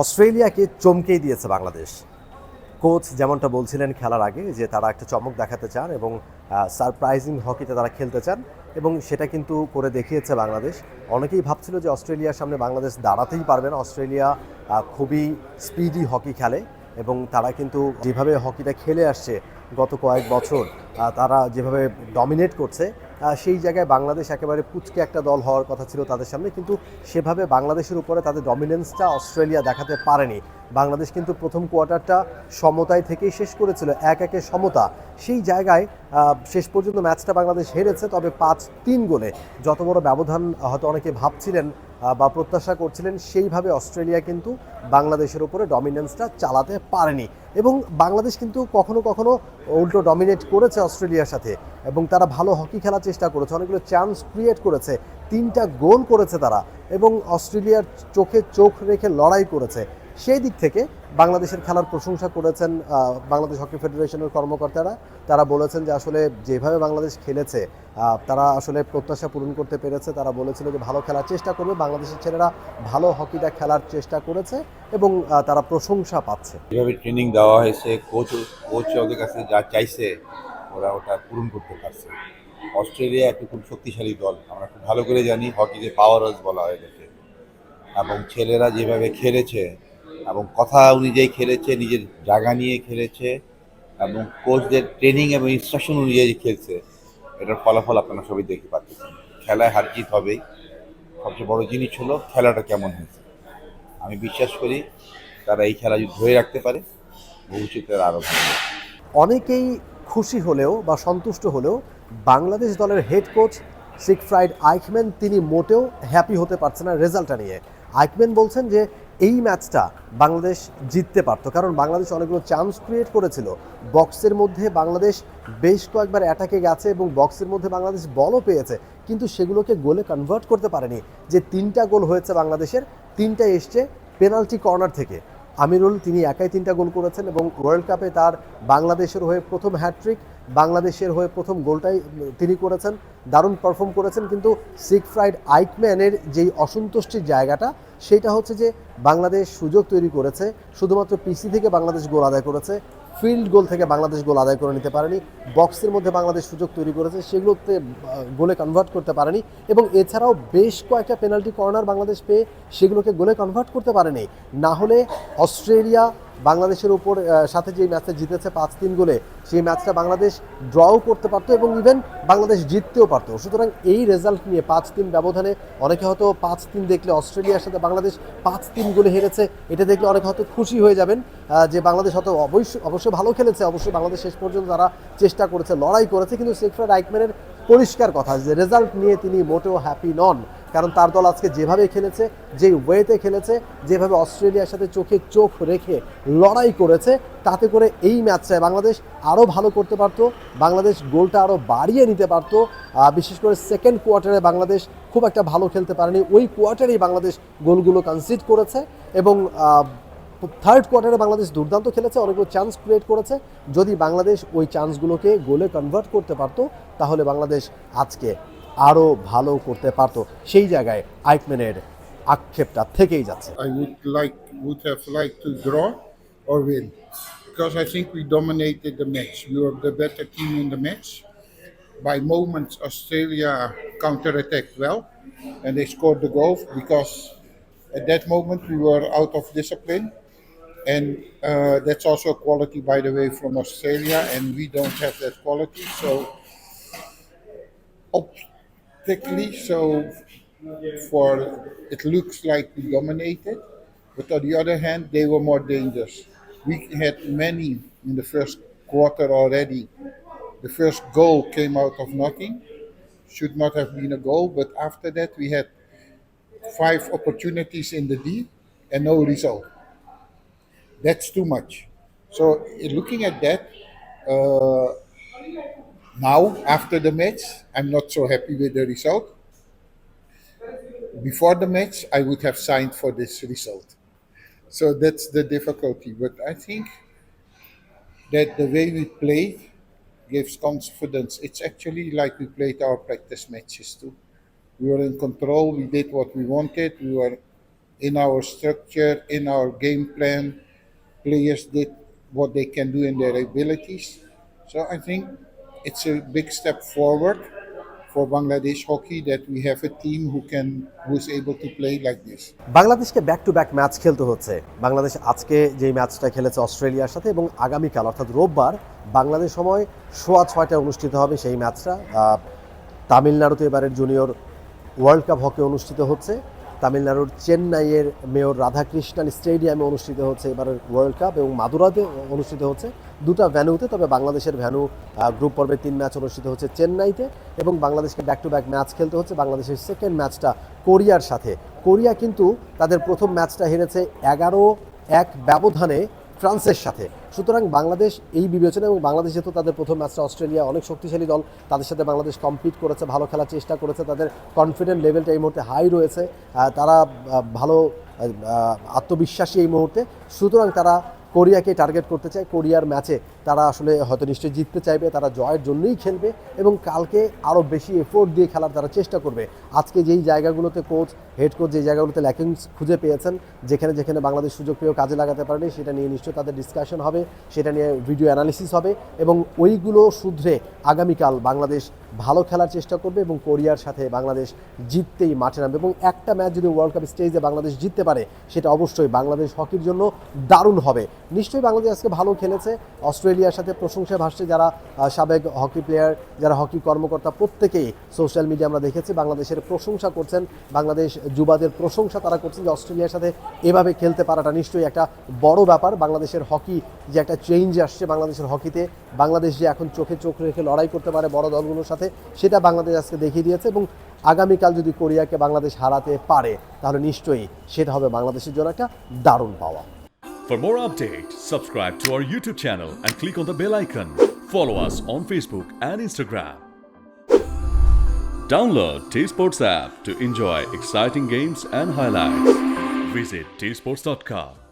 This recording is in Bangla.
অস্ট্রেলিয়াকে চমকেই দিয়েছে বাংলাদেশ। কোচ যেমনটা বলছিলেন খেলার আগে যে তারা একটা চমক দেখাতে চান এবং সারপ্রাইজিং হকিতে তারা খেলতে চান এবং সেটা কিন্তু করে দেখিয়েছে বাংলাদেশ। অনেকেই ভাবছিল যে অস্ট্রেলিয়ার সামনে বাংলাদেশ দাঁড়াতেই পারবে না। অস্ট্রেলিয়া খুবই স্পিডি হকি খেলে এবং তারা কিন্তু যেভাবে হকিটা খেলে আসছে গত কয়েক বছর, তারা যেভাবে ডমিনেট করছে, সেই জায়গায় বাংলাদেশ একেবারে পুচকে একটা দল হওয়ার কথা ছিল তাদের সামনে, কিন্তু সেভাবে বাংলাদেশের উপরে তাদের ডমিনেন্সটা অস্ট্রেলিয়া দেখাতে পারেনি। বাংলাদেশ কিন্তু প্রথম কোয়ার্টারটা সমতায় থেকেই শেষ করেছিল, 1-1 সমতা। সেই জায়গায় শেষ পর্যন্ত ম্যাচটা বাংলাদেশ হেরেছে, তবে 5-3 গোলে। যত বড় ব্যবধান হয়তো অনেকে ভাবছিলেন বা প্রত্যাশা করছিলেন, সেইভাবে অস্ট্রেলিয়া কিন্তু বাংলাদেশের উপরে ডমিনেন্সটা চালাতে পারেনি এবং বাংলাদেশ কিন্তু কখনো কখনো উল্টো ডমিনেট করেছে অস্ট্রেলিয়ার সাথে এবং তারা ভালো হকি খেলার চেষ্টা করেছে, অনেকগুলো চান্স ক্রিয়েট করেছে, 3টা গোল করেছে তারা এবং অস্ট্রেলিয়ার চোখে চোখ রেখে লড়াই করেছে। সেই দিক থেকে বাংলাদেশের খেলার প্রশংসা করেছেন বাংলাদেশ হকি ফেডারেশনের কর্মকর্তারা। তারা বলেছেন যে আসলে যেভাবে বাংলাদেশ খেলেছে তারা আসলে প্রত্যাশা পূরণ করতে পেরেছে। তারা বলেছিল যে ভালো খেলার চেষ্টা করবে, বাংলাদেশের ছেলেরা ভালো হকিটা খেলার চেষ্টা করেছে এবং তারা প্রশংসা পাচ্ছে। যেভাবে ট্রেনিং দেওয়া হয়েছে, কোচ ওদের কাছে যা চাইছে ওরা ওটা পূরণ করতে পারছে। অস্ট্রেলিয়া একটা খুব শক্তিশালী দল, আমরা খুব ভালো করে জানি, হকিতে পাওয়ার হাউস বলা হয় এটাকে। এবং ছেলেরা যেভাবে খেলেছে এবং কথা অনুযায়ী খেলেছে, নিজের জায়গা নিয়ে খেলেছে এবং কোচদের ট্রেনিং এবং ইনস্ট্রাকশন অনুযায়ী খেলছে, এটার ফলাফল আপনারা সবাই দেখতে পাচ্ছেন। খেলায় হার জিত হবেই, সবচেয়ে বড় জিনিস হলো খেলাটা কেমন হয়েছে। আমি বিশ্বাস করি তারা এই খেলা যদি ধরে রাখতে পারে, ভবিষ্যতে আরও ভালো। অনেকেই খুশি হলেও বা সন্তুষ্ট হলেও বাংলাদেশ দলের হেড কোচ সিগফ্রাইড আইখম্যান তিনি মোটেও হ্যাপি হতে পারছে না রেজাল্টটা নিয়ে। আইখম্যান বলছেন যে এই ম্যাচটা বাংলাদেশ জিততে পারতো, কারণ বাংলাদেশ অনেকগুলো চান্স ক্রিয়েট করেছিল। বক্সের মধ্যে বাংলাদেশ বেশ কয়েকবার অ্যাটাকে গেছে এবং বক্সের মধ্যে বাংলাদেশ বলও পেয়েছে, কিন্তু সেগুলোকে গোলে কনভার্ট করতে পারেনি। যে 3টা গোল হয়েছে বাংলাদেশের, 3টা এসছে পেনাল্টি কর্নার থেকে। আমিরুল তিনি একাই 3টা গোল করেছেন এবং ওয়ার্ল্ড কাপে তার বাংলাদেশের হয়ে প্রথম হ্যাটট্রিক, বাংলাদেশের হয়ে প্রথম গোলটাই তিনি করেছেন, দারুণ পারফর্ম করেছেন। কিন্তু সিগফ্রাইড আইখম্যানের যেই অসন্তুষ্টির জায়গাটা, সেটা হচ্ছে যে বাংলাদেশ সুযোগ তৈরি করেছে, শুধুমাত্র পিসি থেকে বাংলাদেশ গোল আদায় করেছে, ফিল্ড গোল থেকে বাংলাদেশ গোল আদায় করে নিতে পারেনি। বক্সের মধ্যে বাংলাদেশ সুযোগ তৈরি করেছে, সেগুলোতে গোলে কনভার্ট করতে পারেনি এবং এছাড়াও বেশ কয়েকটা পেনাল্টি কর্নার বাংলাদেশ পেয়ে সেগুলোকে গোলে কনভার্ট করতে পারেনি। না হলে অস্ট্রেলিয়া বাংলাদেশের উপর সাথে যে ম্যাচটা জিতেছে 5-3 গোলে, সেই ম্যাচটা বাংলাদেশ ড্রও করতে পারতো এবং ইভেন বাংলাদেশ জিততেও পারতো। সুতরাং এই রেজাল্ট নিয়ে 5-3 ব্যবধানে অনেকে হয়তো 5-3 দেখলে অস্ট্রেলিয়ার সাথে বাংলাদেশ 5-3 গোলে হেরেছে, এটা দেখলে অনেকে হয়তো খুশি হয়ে যাবেন যে বাংলাদেশ হয়তো অবশ্যই ভালো খেলেছে, অবশ্যই বাংলাদেশ শেষ পর্যন্ত তারা চেষ্টা করেছে, লড়াই করেছে, কিন্তু সিগফ্রাইড আইখম্যানের পরিষ্কার কথা যে রেজাল্ট নিয়ে তিনি মোটেও হ্যাপি নন। কারণ তার দল আজকে যেভাবে খেলেছে, যে ওয়েতে খেলেছে, যেভাবে অস্ট্রেলিয়ার সাথে চোখে চোখ রেখে লড়াই করেছে, তাতে করে এই ম্যাচটায় বাংলাদেশ আরও ভালো করতে পারতো, বাংলাদেশ গোলটা আরও বাড়িয়ে নিতে পারতো। বিশেষ করে সেকেন্ড কোয়ার্টারে বাংলাদেশ খুব একটা ভালো খেলতে পারেনি, ওই কোয়ার্টারেই বাংলাদেশ গোলগুলো কনসিড করেছে এবং থার্ড কোয়ার্টারে বাংলাদেশ দুর্দান্ত খেলেছে, অনেকগুলো চান্স ক্রিয়েট করেছে। যদি বাংলাদেশ ওই চান্সগুলোকে গোলে কনভার্ট করতে পারতো, তাহলে বাংলাদেশ আজকে আরও ভালো করতে পারতো। সেই জায়গায় আইখম্যানের আক্ষেপটা থেকেই যাচ্ছে। would have liked to draw or win, because I think we dominated the match. We were the better team in the match. By moments, Australia counter-attacked well, and they scored the goal because at that moment we were out of discipline, and that's also a quality, by the way, from Australia, and we don't have that quality. So optically, for it looks like we dominated, but on the other hand, they were more dangerous. We had many in the first quarter already. The first goal came out of nothing, should not have been a goal, but after that we had 5 opportunities in the D and no result. That's too much. So looking at that, uh, now after the match, I'm not so happy with the result. Before the match, I would have signed for this result. So that's the difficulty. But I think that the way we played gives confidence. It's actually like we played our practice matches too. We were in control. We did what we wanted. We were in our structure, in our game plan. Players did what they can do in their abilities. So I think it's a big step forward for Bangladesh hockey that we have a team who's able to play like this. বাংলাদেশকে ব্যাক টু ব্যাক ম্যাচ খেলতে হচ্ছে। বাংলাদেশ আজকে যেই ম্যাচটা খেলেছে অস্ট্রেলিয়ার সাথে এবং আগামীকাল অর্থাৎ রোববার বাংলাদেশ সময় 6:30 অনুষ্ঠিত হবে সেই ম্যাচটা। তামিলনাড়ুতে এবারের জুনিয়র ওয়ার্ল্ড কাপ হকি অনুষ্ঠিত হচ্ছে। তামিলনাড়ুর চেন্নাইয়ের মেয়র রাধাকৃষ্ণন স্টেডিয়ামে অনুষ্ঠিত হচ্ছে এবারের ওয়ার্ল্ড কাপ এবং মাদুরাতে অনুষ্ঠিত হচ্ছে দুটা ভ্যানুতে। তবে বাংলাদেশের ভ্যানু গ্রুপ পর্বে 3 ম্যাচ অনুষ্ঠিত হচ্ছে চেন্নাইতে এবং বাংলাদেশকে ব্যাক টু ব্যাক ম্যাচ খেলতে হচ্ছে। বাংলাদেশের সেকেন্ড ম্যাচটা কোরিয়ার সাথে। কোরিয়া কিন্তু তাদের প্রথম ম্যাচটা হেরেছে 11-1 ব্যবধানে ফ্রান্সের সাথে। সুতরাং বাংলাদেশ এই বিবেচনা এবং বাংলাদেশ যেহেতু তাদের প্রথম ম্যাচটা অস্ট্রেলিয়া অনেক শক্তিশালী দল, তাদের সাথে বাংলাদেশ কম্পিট করেছে, ভালো খেলার চেষ্টা করেছে, তাদের কনফিডেন্ট লেভেলটা এই মুহূর্তে হাই রয়েছে, তারা ভালো আত্মবিশ্বাসী এই মুহূর্তে। সুতরাং তারা কোরিয়াকে টার্গেট করতে চায়। কোরিয়ার ম্যাচে তারা আসলে হয়তো নিশ্চয়ই জিততে চাইবে, তারা জয়ের জন্যই খেলবে এবং কালকে আরও বেশি এফোর্ট দিয়ে খেলার তারা চেষ্টা করবে। আজকে যেই জায়গাগুলোতে হেড কোচ যেই জায়গাগুলোতে ল্যাকিংস খুঁজে পেয়েছেন, যেখানে যেখানে বাংলাদেশ সুযোগ পেয়েও কাজে লাগাতে পারেনি, সেটা নিয়ে নিশ্চয়ই তাদের ডিসকাশন হবে, সেটা নিয়ে ভিডিও অ্যানালিসিস হবে এবং ওইগুলো শুধরে আগামীকাল বাংলাদেশ ভালো খেলার চেষ্টা করবে এবং কোরিয়ার সাথে বাংলাদেশ জিততেই মাঠে নামবে। এবং একটা ম্যাচ যদি ওয়ার্ল্ড কাপ স্টেজে বাংলাদেশ জিততে পারে সেটা অবশ্যই বাংলাদেশ হকির জন্য দারুণ হবে। নিশ্চয়ই বাংলাদেশ আজকে ভালো খেলেছে। অস্ট্রেলিয়ার সাথে প্রশংসা ভাসছে যারা সাবেক হকি প্লেয়ার, যারা হকি কর্মকর্তা, প্রত্যেকেই সোশ্যাল মিডিয়া আমরা দেখেছি বাংলাদেশের প্রশংসা করছেন। বাংলাদেশ যুবাদের প্রশংসা তারা করছেন যে অস্ট্রেলিয়ার সাথে এভাবে খেলতে পারাটা নিশ্চয়ই একটা বড় ব্যাপার। বাংলাদেশের হকি যে একটা চেঞ্জ আসছে বাংলাদেশের হকিতে, বাংলাদেশ যে এখন চোখে চোখ রেখে লড়াই করতে পারে বড় দলগুলোর সাথে, সেটা বাংলাদেশ আজকে দেখিয়ে দিয়েছে। এবং আগামীকাল যদি কোরিয়াকে বাংলাদেশ হারাতে পারে তাহলে নিশ্চয়ই সেটা হবে বাংলাদেশের জন্য একটা দারুণ পাওয়া। For more updates, subscribe to our YouTube channel and click on the bell icon. Follow us on Facebook and Instagram. Download T-Sports app to enjoy exciting games and highlights. Visit tsports.com.